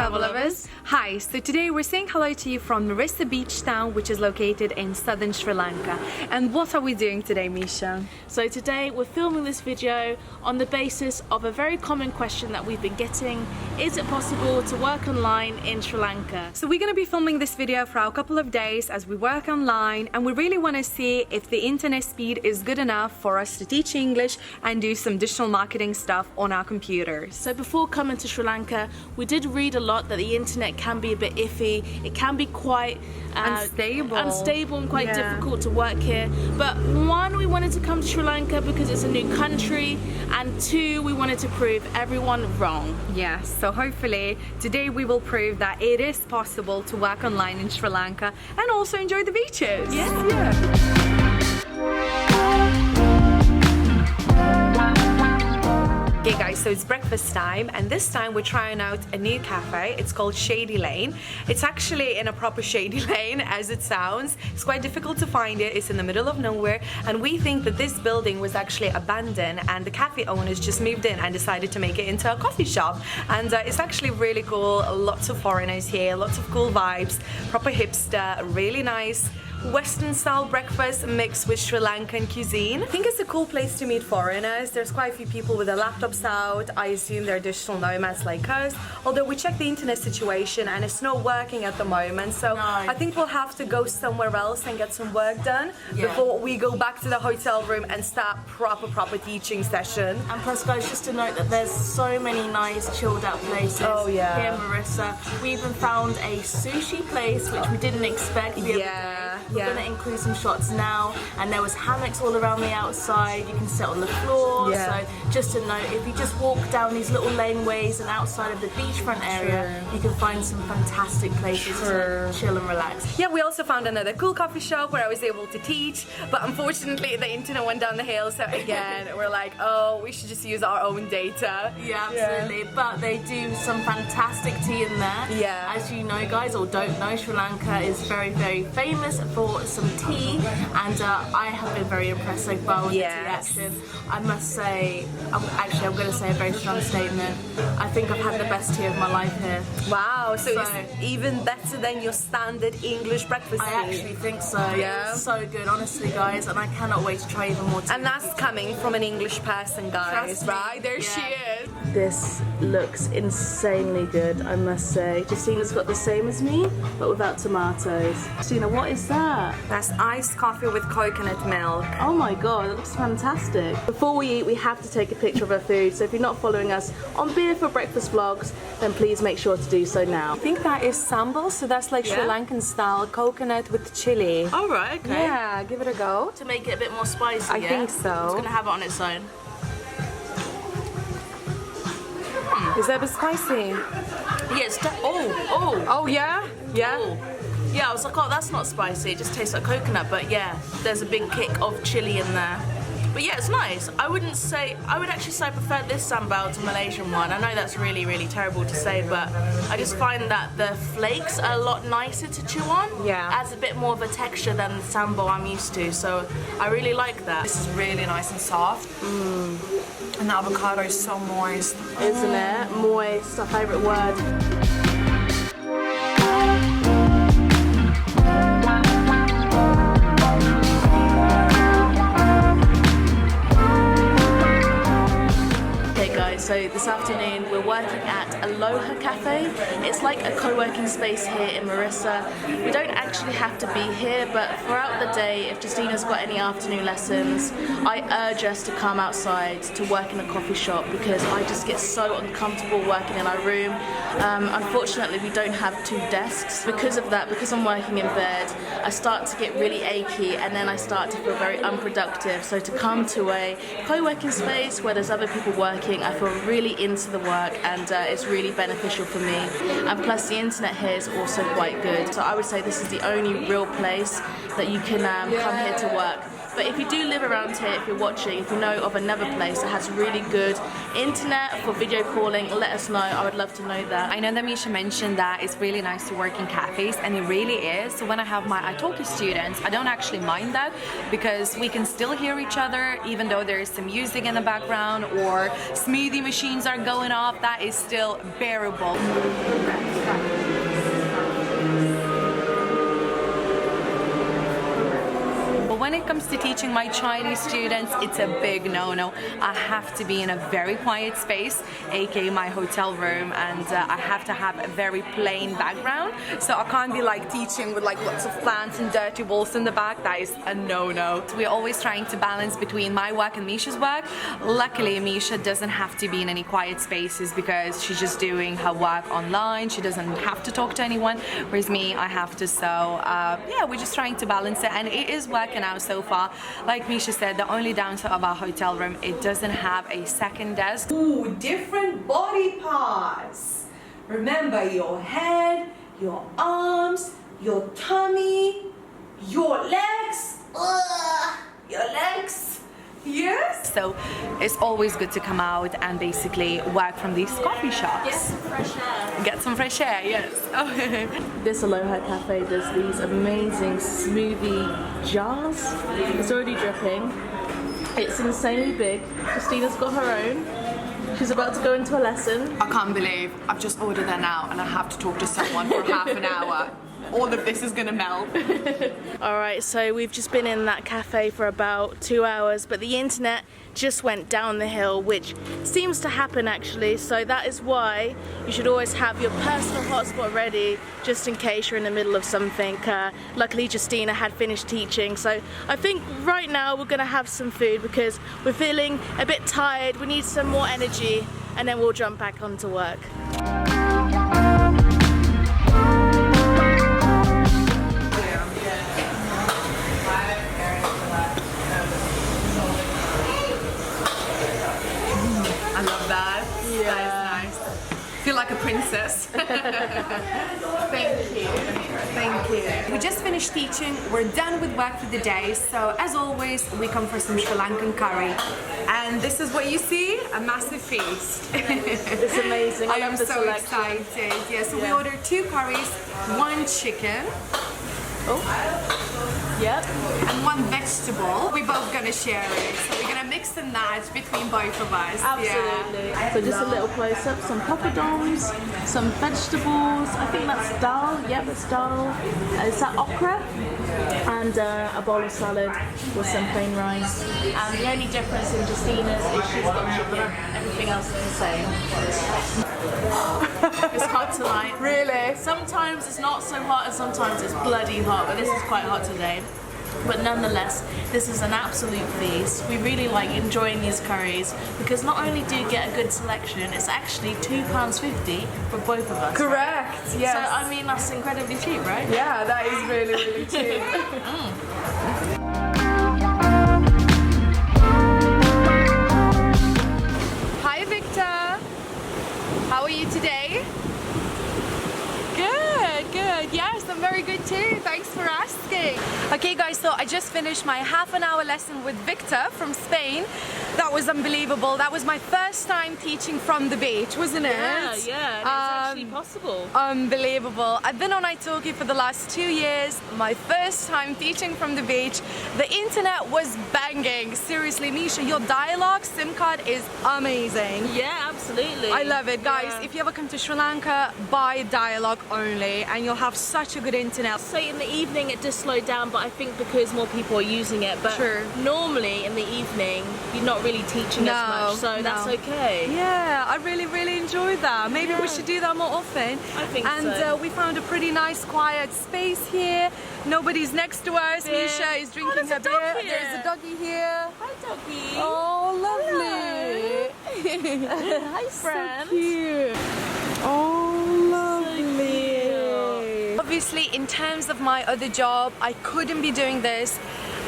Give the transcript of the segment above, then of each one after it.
travel lovers. Hi, so today we're saying hello to you from Mirissa beach town, which is located in southern Sri Lanka. And what are we doing today, Misha? So today we're filming this video on the basis of a very common question that we've been getting. Is it possible to work online in Sri Lanka? So we're going to be filming this video for a couple of days as we work online, and we really want to see if the internet speed is good enough for us to teach English and do some digital marketing stuff on our computers. So before coming to Sri Lanka, we did read a lot that the internet can be a bit iffy. It can be quite unstable and quite difficult to work here. But one, we wanted to come to Sri Lanka because it's a new country, and two, we wanted to prove everyone wrong. Yes, so hopefully today we will prove that it is possible to work online in Sri Lanka and also enjoy the beaches. Yeah. Okay guys, so it's breakfast time, and this time we're trying out a new cafe. It's called Shady Lane. It's actually in a proper shady lane, as it sounds. It's quite difficult to find it. It's in the middle of nowhere, and we think that this building was actually abandoned and the cafe owners just moved in and decided to make it into a coffee shop. And it's actually really cool. Lots of foreigners here, lots of cool vibes, proper hipster, really nice Western style breakfast mixed with Sri Lankan cuisine. I think it's a cool place to meet foreigners. There's quite a few people with their laptops out. I assume they're digital nomads like us. Although we checked the internet situation and it's not working at the moment. So I think we'll have to go somewhere else and get some work done before we go back to the hotel room and start proper teaching session. And plus guys, just to note that there's so many nice chilled out places here in Mirissa. We even found a sushi place which we didn't expect the other day. We're going to include some shots now, and there was hammocks all around the outside. You can sit on the floor. So just to note, if you just walk down these little laneways and outside of the beachfront area, you can find some fantastic places to chill and relax. Yeah, we also found another cool coffee shop where I was able to teach, but unfortunately the internet went down the hill, so again we're like, oh, we should just use our own data. Yeah, absolutely. But they do some fantastic tea in there. Yeah. As you know guys, or don't know, Sri Lanka is very famous for some tea, and I have been very impressed so far with the tea action. I must say, I'm going to say a very strong statement. I think I've had the best tea of my life here. Wow, so it's even better than your standard English breakfast tea. I actually think so. Yeah. It's so good, honestly guys, and I cannot wait to try even more tea. And that's coming from an English person, guys, right? There she is. This looks insanely good, I must say. Justina's got the same as me, but without tomatoes. Justina, what is that? That's iced coffee with coconut milk. Oh my god, that looks fantastic. Before we eat, we have to take a picture of our food, so if you're not following us on Beer for Breakfast vlogs, then please make sure to do so now. I think that is sambal, so that's like Sri Lankan style coconut with chili. Oh right, okay. Yeah, give it a go. To make it a bit more spicy, I think so. It's gonna have it on its own. Is that a bit spicy? Yeah, it's Oh yeah? Yeah? Oh. Yeah, I was like, oh, that's not spicy. It just tastes like coconut. But yeah, there's a big kick of chili in there. But yeah, it's nice. I would actually say I prefer this sambal to Malaysian one. I know that's really terrible to say, but I just find that the flakes are a lot nicer to chew on. Yeah. Adds a bit more of a texture than the sambal I'm used to, so I really like that. This is really nice and soft. And the avocado is so moist. Isn't it? Moist, our favourite word. So this afternoon we're working at ALOHA Cafe. It's like a co-working space here in Mirissa. We don't actually have to be here, but throughout the day, if Justina's got any afternoon lessons, I urge us to come outside to work in a coffee shop because I just get so uncomfortable working in our room. Unfortunately, we don't have two desks. Because of that, because I'm working in bed, I start to get really achy, and then I start to feel very unproductive. So to come to a co-working space where there's other people working, I feel really into the work, and it's really beneficial for me. And plus the internet here is also quite good. So I would say this is the only real place that you can come here to work. But if you do live around here, if you're watching, if you know of another place that has really good internet for video calling, let us know. I would love to know that. I know that Misha mentioned that it's really nice to work in cafes, and it really is. So when I have my italki students, I don't actually mind that because we can still hear each other even though there is some music in the background or smoothie machines are going off. That is still bearable. When it comes to teaching my Chinese students, it's a big no-no. I have to be in a very quiet space, aka my hotel room, and I have to have a very plain background. So I can't be like teaching with like lots of plants and dirty walls in the back. That is a no-no. We're always trying to balance between my work and Misha's work. Luckily, Misha doesn't have to be in any quiet spaces because she's just doing her work online. She doesn't have to talk to anyone, whereas me, I have to. So yeah, we're just trying to balance it, and it is working out so far. Like Misha said, the only downside of our hotel room, it doesn't have a second desk. Ooh, different body parts. Remember your head, your arms, your tummy, your legs. Your legs. Yes. So it's always good to come out and basically work from these coffee shops. Get some fresh air. Get some fresh air, yes. This ALOHA cafe does these amazing smoothie jars. It's already dripping. It's insanely big. Christina's got her own. She's about to go into a lesson. I can't believe I've just ordered that now and I have to talk to someone for half an hour. All of this is gonna melt. Alright, so we've just been in that cafe for about 2 hours, but the internet just went down the hill, which seems to happen actually, so that is why you should always have your personal hotspot ready just in case you're in the middle of something. Luckily Justina had finished teaching, so I think right now we're gonna have some food because we're feeling a bit tired, we need some more energy, and then we'll jump back onto work. I love that. Yeah. That is nice. Feel like a princess. Thank you. Thank you. We just finished teaching. We're done with work for the day. So as always, we come for some Sri Lankan curry. And this is what you see, a massive feast. It's amazing. I am so excited. Yeah, so we ordered 2 curries, 1 chicken. Oh. Yep. And 1 vegetable. We're both gonna share it. So we're gonna mix and match between both of us. Absolutely. Yeah. So just a little close up, some poppadoms, some vegetables. I think that's dal. Yep, it's dal. Is that okra? And a bowl of salad with some plain rice. And the only difference in Justina's is she's got chicken. Everything else is the same. It's hot tonight. Really? Sometimes it's not so hot and sometimes it's bloody hot, but this is quite hot today. But nonetheless, this is an absolute feast. We really like enjoying these curries because not only do you get a good selection, it's actually £2.50 for both of us. Correct, yes. So, I mean, that's incredibly cheap, right? Yeah, that is really, really cheap. Hi, Victor. How are you today? Good, good. Yes, I'm very good too. Thanks for asking. Okay, guys, so I just finished my half-an-hour lesson with Victor from Spain. That was unbelievable. That was my first time teaching from the beach, wasn't it? Yeah, and it's actually possible. Unbelievable. I've been on italki for the last 2 years. My first time teaching from the beach. The internet was banging. Seriously, Misha, your dialogue SIM card is amazing. Yeah, absolutely. I love it, guys. Yeah. If you ever come to Sri Lanka, buy dialogue only, and you'll have such a good internet. So in the evening it does slow down, but I think because more people are using it. But True. normally in the evening you're not really teaching as much, so that's okay. Yeah, I really, really enjoyed that. Maybe we should do that more often. I think and, so. We found a pretty nice, quiet space here. Nobody's next to us. Yeah. Misha is drinking there's a a dog beer. here. There's a doggy here. Hi, doggy. Oh, lovely. Hi, friend. So cute. Oh, lovely. Obviously, in terms of my other job, I couldn't be doing this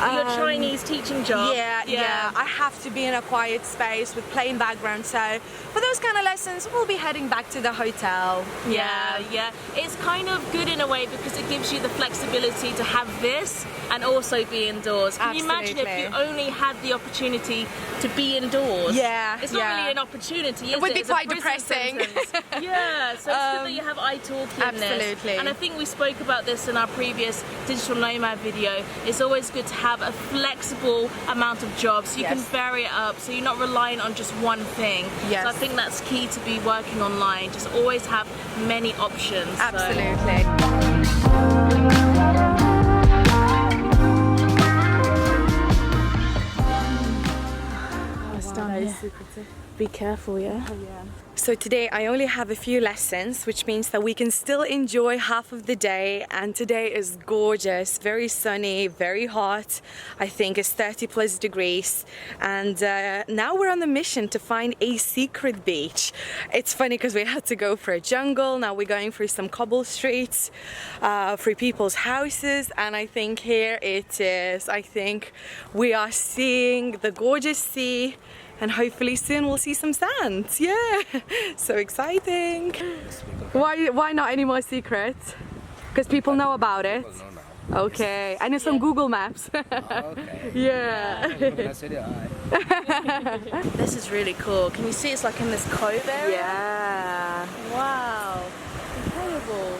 Your Chinese teaching job. Yeah. I have to be in a quiet space with plain background. So for those kind of lessons, we'll be heading back to the hotel. Yeah. It's kind of good in a way because it gives you the flexibility to have this and also be indoors. Can you imagine if you only had the opportunity to be indoors? Yeah. It's not really an opportunity, is it? It would be It's quite a prison depressing. sentence. Yeah, so it's good that you have iTalki in this. Absolutely. And I think we spoke about this in our previous digital nomad video. It's always good to have a flexible amount of jobs so you can vary it up, so you're not reliant on just one thing. Yes. So I think that's key to be working online. Just always have many options. Absolutely. Be careful, yeah? So today I only have a few lessons, which means that we can still enjoy half of the day, and today is gorgeous, very sunny, very hot. I think it's 30+ degrees, and now we're on a mission to find a secret beach. It's funny because we had to go through a jungle, now we're going through some cobble streets, through people's houses, and I think here it is. I think we are seeing the gorgeous sea, and hopefully soon we'll see some sand. Yeah, so exciting. Why not any more secrets? Because people know about it. Okay, and it's on Google Maps. Okay. Yeah. This is really cool. Can you see it's like in this cove area? Yeah. Wow, incredible.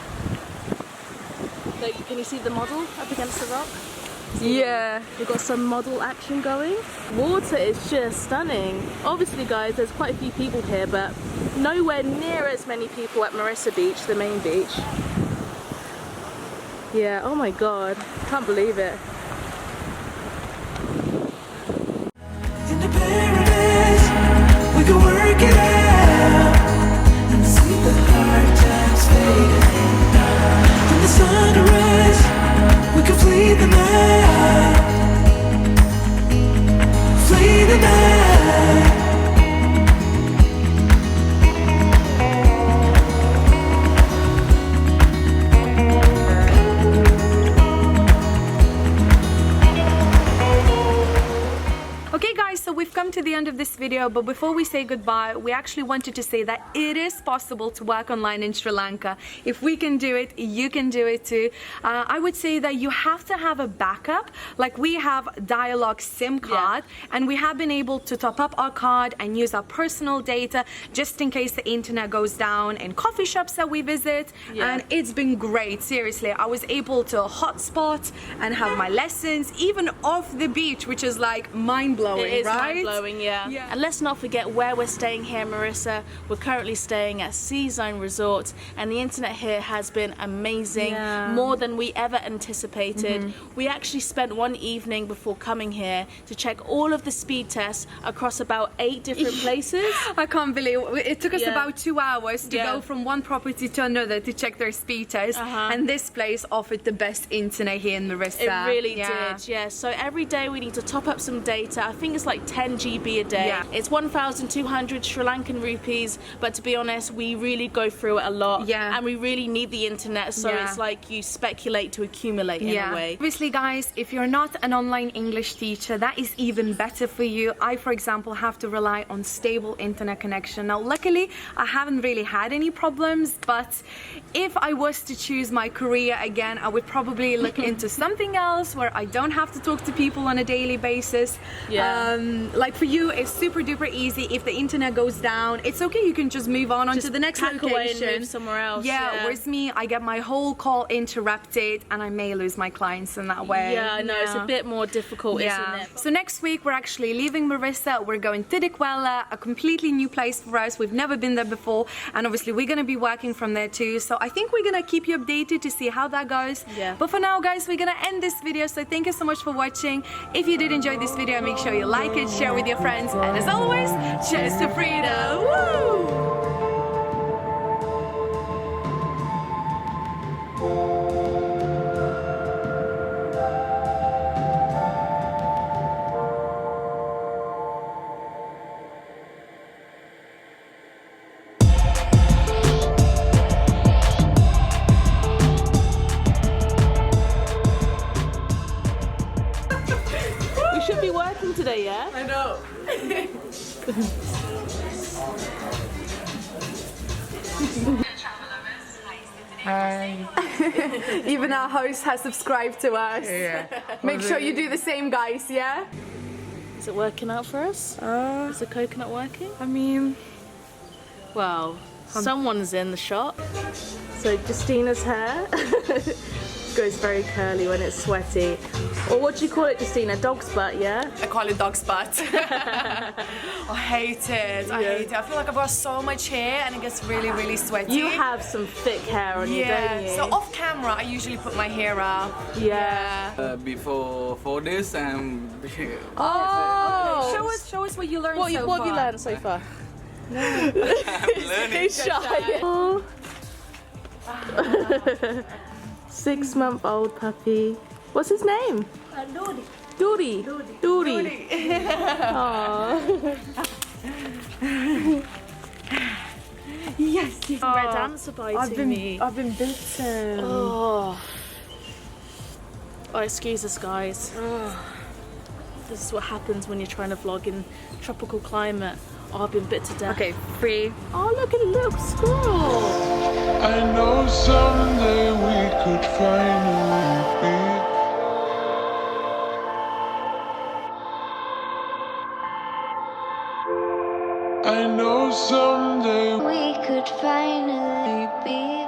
So can you see the model up against the rock? Yeah. We've got some model action going. Water is just stunning. Obviously guys, there's quite a few people here, but nowhere near as many people at Mirissa Beach, the main beach. Yeah, oh my god, can't believe it. In the paradise, we can work it out and see the hard times fade. When the sun rise, we can flee the night. Flee the night. Okay guys, so we've come to the end of this video, but before we say goodbye, we actually wanted to say that it is possible to work online in Sri Lanka. If we can do it, you can do it too. I would say that you have to have a backup. Like we have Dialog SIM card, and we have been able to top up our card and use our personal data just in case the internet goes down in coffee shops that we visit. And it's been great, seriously. I was able to hotspot and have my lessons even off the beach, which is like mind-blowing. It is right? mind-blowing, yeah. And let's not forget where we're staying here in Mirissa. We're currently staying at Sea Zone Resort, and the internet here has been amazing, more than we ever anticipated. We actually spent one evening before coming here to check all of the speed tests across about 8 different places. I can't believe it. It took us about 2 hours to go from one property to another to check their speed test, and this place offered the best internet here in Mirissa. It really did, yeah. So every day we need to top up some data. I think it's like 10 GB a day. It's 1,200 Sri Lankan rupees, but to be honest, we really go through it a lot. And we really need the internet, so it's like you speculate to accumulate in a way. Obviously, guys, if you're not an online English teacher, that is even better for you. I, for example, have to rely on stable internet connection. Now, luckily, I haven't really had any problems, but if I was to choose my career again, I would probably look into something else where I don't have to talk to people on a daily basis. Like for you, it's super duper easy. If the internet goes down, it's okay. You can just move on to the next location. Away and move somewhere else. Whereas me, I get my whole call interrupted, and I may lose my clients in that way. Yeah, I know. It's a bit more difficult, isn't it? So next week, we're actually leaving Mirissa. We're going to Dikwella, a completely new place for us. We've never been there before, and obviously we're going to be working from there too. So I think we're going to keep you updated to see how that goes. But for now, guys, we're going to end this video. So thank you so much for watching. If you did enjoy this video, make sure you like it, share with your friends, and as always, cheers to freedom! Woo! Hi. Even our host has subscribed to us. Yeah. Make sure you do the same, guys, yeah? Is it working out for us? Is the coconut working? I mean... Well, someone's in the shot. So Justina's hair goes very curly when it's sweaty. Or what do you call it, Justina? Dog's butt, yeah? I call it dog's butt. I hate it. I hate it. I feel like I've got so much hair and it gets really, really sweaty. You have some thick hair on you, don't you? So off camera, I usually put my hair up. Yeah. Before 4 days, I'm. Oh! Show us what you learned What so have you far. learned so far? I'm learning. He's shy. Oh. 6-month-old puppy. What's his name? Doody. Doody. Yes. Red ants are biting me. I've been bitten. Oh, excuse us, guys. This is what happens when you're trying to vlog in tropical climate. Oh, I've been bit to death. Okay, 3. Oh, look at the little squirrel. I know someday we could finally be. I know someday we could finally be